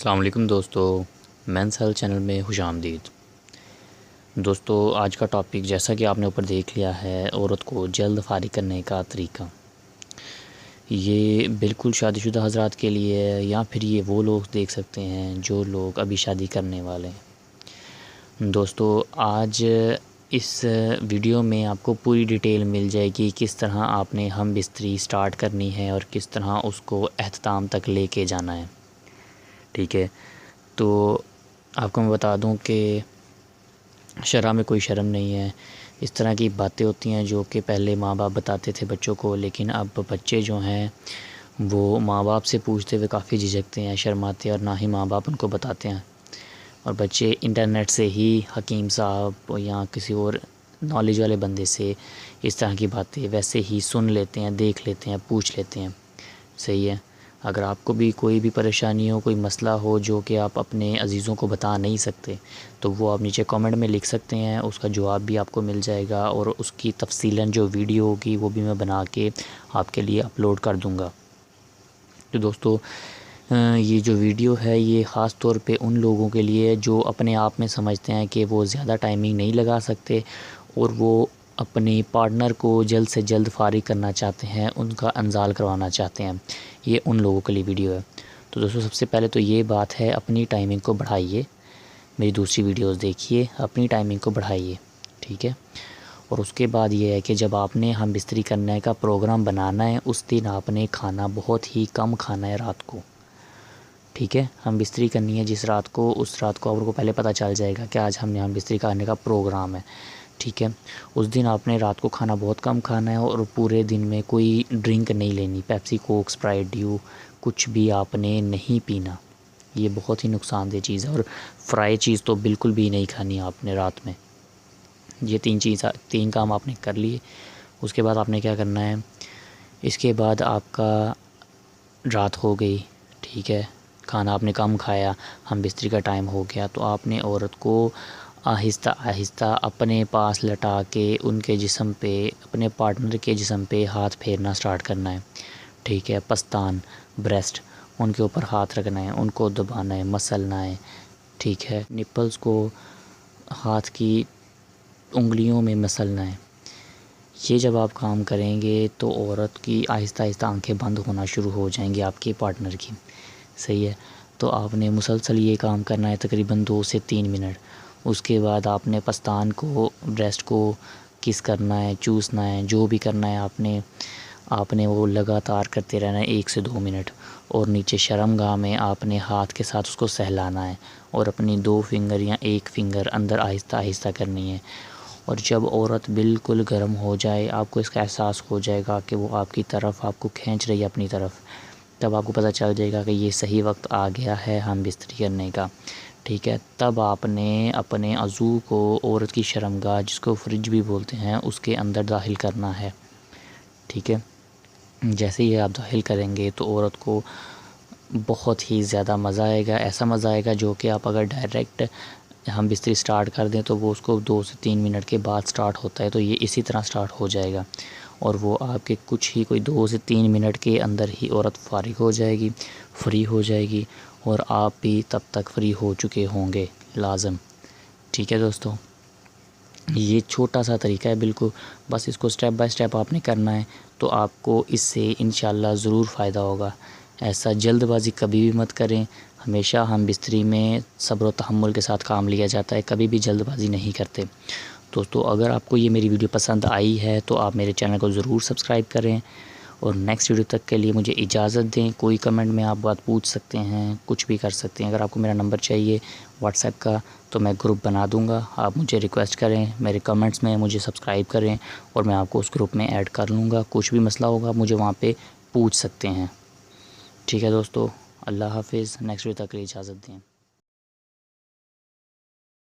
السلام علیکم دوستو، مینس ہیلتھ چینل میں خوش آمدید۔ دوستو آج کا ٹاپک جیسا کہ آپ نے اوپر دیکھ لیا ہے، عورت کو جلد فارغ کرنے کا طریقہ۔ یہ بالکل شادی شدہ حضرات کے لیے ہے، یا پھر یہ وہ لوگ دیکھ سکتے ہیں جو لوگ ابھی شادی کرنے والے ہیں۔ دوستو آج اس ویڈیو میں آپ کو پوری ڈیٹیل مل جائے گی، کس طرح آپ نے ہم بستری سٹارٹ کرنی ہے اور کس طرح اس کو اختتام تک لے کے جانا ہے۔ ٹھیک ہے، تو آپ کو میں بتا دوں کہ شرع میں کوئی شرم نہیں ہے۔ اس طرح کی باتیں ہوتی ہیں جو کہ پہلے ماں باپ بتاتے تھے بچوں کو، لیکن اب بچے جو ہیں وہ ماں باپ سے پوچھتے ہوئے کافی جھجکتے ہیں، شرماتے ہیں، اور نہ ہی ماں باپ ان کو بتاتے ہیں، اور بچے انٹرنیٹ سے ہی حکیم صاحب یا کسی اور نالج والے بندے سے اس طرح کی باتیں ویسے ہی سن لیتے ہیں، دیکھ لیتے ہیں، پوچھ لیتے ہیں۔ صحیح ہے، اگر آپ کو بھی کوئی بھی پریشانی ہو، کوئی مسئلہ ہو جو کہ آپ اپنے عزیزوں کو بتا نہیں سکتے، تو وہ آپ نیچے کامنٹ میں لکھ سکتے ہیں، اس کا جواب بھی آپ کو مل جائے گا، اور اس کی تفصیلاً جو ویڈیو ہوگی وہ بھی میں بنا کے آپ کے لیے اپلوڈ کر دوں گا۔ تو دوستو یہ جو ویڈیو ہے یہ خاص طور پہ ان لوگوں کے لیے جو اپنے آپ میں سمجھتے ہیں کہ وہ زیادہ ٹائمنگ نہیں لگا سکتے اور وہ اپنے پارٹنر کو جلد سے جلد فارغ کرنا چاہتے ہیں، ان کا انزال کروانا چاہتے ہیں۔ یہ ان لوگوں کے لیے ویڈیو ہے۔ تو دوستو سب سے پہلے تو یہ بات ہے، اپنی ٹائمنگ کو بڑھائیے، میری دوسری ویڈیوز دیکھیے، اپنی ٹائمنگ کو بڑھائیے، ٹھیک ہے۔ اور اس کے بعد یہ ہے کہ جب آپ نے ہم بستری کرنے کا پروگرام بنانا ہے، اس دن آپ نے کھانا بہت ہی کم کھانا ہے رات کو، ٹھیک ہے۔ ہم بستری کرنی ہے جس رات کو، اس رات کو آپ کو پہلے پتہ چل جائے گا کہ آج ہم نے ہم بستری کرنے کا پروگرام ہے، ٹھیک ہے۔ اس دن آپ نے رات کو کھانا بہت کم کھانا ہے، اور پورے دن میں کوئی ڈرنک نہیں لینی، پیپسی، کوک، اسپرائٹ، ڈیو، کچھ بھی آپ نے نہیں پینا۔ یہ بہت ہی نقصان دہ چیز ہے، اور فرائی چیز تو بالکل بھی نہیں کھانی آپ نے رات میں۔ یہ تین کام آپ نے کر لیے۔ اس کے بعد آپ نے کیا کرنا ہے، اس کے بعد آپ کا رات ہو گئی، ٹھیک ہے، کھانا آپ نے کم کھایا، ہم بستری کا ٹائم ہو گیا، تو آپ نے عورت کو آہستہ آہستہ اپنے پاس لٹا کے ان کے جسم پہ، اپنے پارٹنر کے جسم پہ ہاتھ پھیرنا سٹارٹ کرنا ہے، ٹھیک ہے۔ پستان، بریسٹ، ان کے اوپر ہاتھ رکھنا ہے، ان کو دبانا ہے، مسلنا ہے، ٹھیک ہے۔ نپلز کو ہاتھ کی انگلیوں میں مسلنا ہے۔ یہ جب آپ کام کریں گے تو عورت کی آہستہ آہستہ آنکھیں بند ہونا شروع ہو جائیں گی، آپ کے پارٹنر کی، صحیح ہے۔ تو آپ نے مسلسل یہ کام کرنا ہے تقریباً 2 سے 3 منٹ۔ اس کے بعد آپ نے پستان کو، بریسٹ کو کس کرنا ہے، چوسنا ہے، جو بھی کرنا ہے آپ نے وہ لگاتار کرتے رہنا ہے 1 سے 2 منٹ، اور نیچے شرمگاہ میں آپ نے ہاتھ کے ساتھ اس کو سہلانا ہے، اور اپنی 2 فنگر یا 1 فنگر اندر آہستہ آہستہ کرنی ہے۔ اور جب عورت بالکل گرم ہو جائے، آپ کو اس کا احساس ہو جائے گا کہ وہ آپ کی طرف، آپ کو کھینچ رہی ہے اپنی طرف، تب آپ کو پتہ چل جائے گا کہ یہ صحیح وقت آ گیا ہے ہم بستری کرنے کا، ٹھیک ہے۔ تب آپ نے اپنے عضو کو عورت کی شرمگاہ، جس کو فرج بھی بولتے ہیں، اس کے اندر داخل کرنا ہے، ٹھیک ہے۔ جیسے ہی آپ داخل کریں گے تو عورت کو بہت ہی زیادہ مزہ آئے گا، ایسا مزہ آئے گا جو کہ آپ اگر ڈائریکٹ ہم بستری سٹارٹ کر دیں تو وہ اس کو 2 سے 3 منٹ کے بعد سٹارٹ ہوتا ہے، تو یہ اسی طرح سٹارٹ ہو جائے گا، اور وہ آپ کے کچھ ہی کوئی 2 سے 3 منٹ کے اندر ہی عورت فارغ ہو جائے گی، فری ہو جائے گی، اور آپ بھی تب تک فری ہو چکے ہوں گے لازم، ٹھیک ہے دوستو۔ یہ چھوٹا سا طریقہ ہے بالکل، بس اس کو سٹیپ بائی سٹیپ آپ نے کرنا ہے، تو آپ کو اس سے انشاءاللہ ضرور فائدہ ہوگا۔ ایسا جلد بازی کبھی بھی مت کریں، ہمیشہ ہم بستری میں صبر و تحمل کے ساتھ کام لیا جاتا ہے، کبھی بھی جلد بازی نہیں کرتے۔ دوستو اگر آپ کو یہ میری ویڈیو پسند آئی ہے تو آپ میرے چینل کو ضرور سبسکرائب کریں، اور نیکسٹ ویڈیو تک کے لیے مجھے اجازت دیں۔ کوئی کمنٹ میں آپ بات پوچھ سکتے ہیں، کچھ بھی کر سکتے ہیں۔ اگر آپ کو میرا نمبر چاہیے واٹس ایپ کا تو میں گروپ بنا دوں گا، آپ مجھے ریکویسٹ کریں، میرے کمنٹس میں مجھے سبسکرائب کریں، اور میں آپ کو اس گروپ میں ایڈ کر لوں گا۔ کچھ بھی مسئلہ ہوگا مجھے وہاں پہ پوچھ سکتے ہیں، ٹھیک ہے دوستو۔ اللہ حافظ، نیکسٹ ویڈیو تک کے لیے اجازت دیں۔